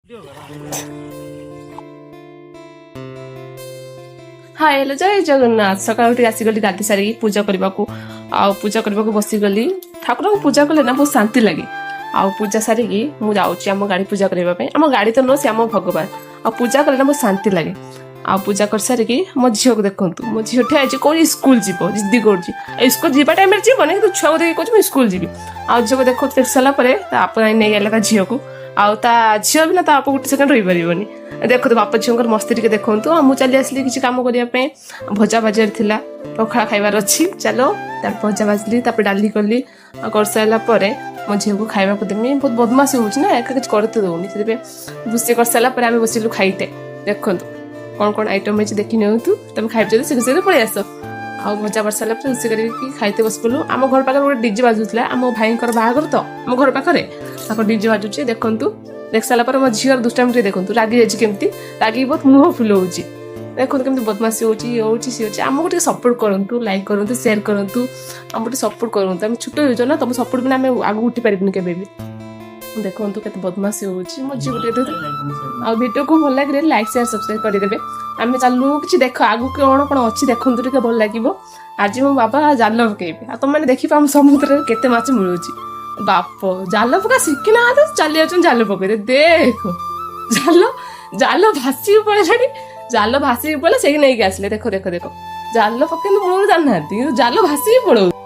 हाँ हेलो जय जगन्नाथ सकाल उठी आसीगली गाधी सारी पूजा करने को बसीगली ठाकुर को पूजा कले ना बहुत शांति लगे आ पूजा सारिकी मुझे आम गाड़ी पूजा करने आम गाड़ी तो नुह से आम भगवान आ पूजा कले ना बहुत शांति लगे आ पूजा कर सारिकी मो झील को देखु मो झील आज कौन स्कूल जीव जिद्दी कर स्कूल जावा टाइम जीवन कि छुआ को देखिए कौन मुझे स्कूल जी आ झील को देख देख सारापर आप नहीं गला झील को झील भी ना आप गोटे सेकेंड रही पारनि देखो बापा झील मस्ती टे देखु मुझे चली आसली किसी कम करने भजा भाजार था पखाड़ा खाइबार अच्छी चलो भजा भाजली डाली कली कर सारापर मो झील को खावा देमी बहुत बदमाशी होना एका किसी करते दौनी से रोषे कर सारापर आम बसिलु खाइटे देखु कौन कौन आइटम अच्छे देखी नियंतु तुम खाई से पलि आस आ भजा कर सारा रोषे करके खाइते बस पड़ू आम घर पाखे गोटे डीजे बाजुला आम भाई बाहागर तो आम घर पाखे डीजे बाजुचे देखु देख सारापर मो झील दुष्टामी देखु रागी जामती रागी बहुत मुह फुल हो देखो केमती बदमाशी होची आम को सपोर्ट करूँ लाइक करूँ सेयार करूँ आम गोटे सपोर्ट करूँ आम छोट हो ना तुम सपोर्ट बिना आम आगे उठी पारे के देखो के बदमाशी हो झील आ वीडियो को भल लगे लाइक शेयर सब्सक्राइब करदे आम चलू कि देख आगु कौन कौन अच्छी देखु टे भल लगे आज मो बाबा जाल पकईबे आ तुम मैंने देखिए आम समुद्र में केते माछ मिलूँ बाप जाल पका शिखिना तो चली जाल पकड़े देख जाल जाल भासी पड़े जाल भासी पड़े से नहीं आसले देख देख देख जाल पकड़ मूल जाना जाल भासी पड़ो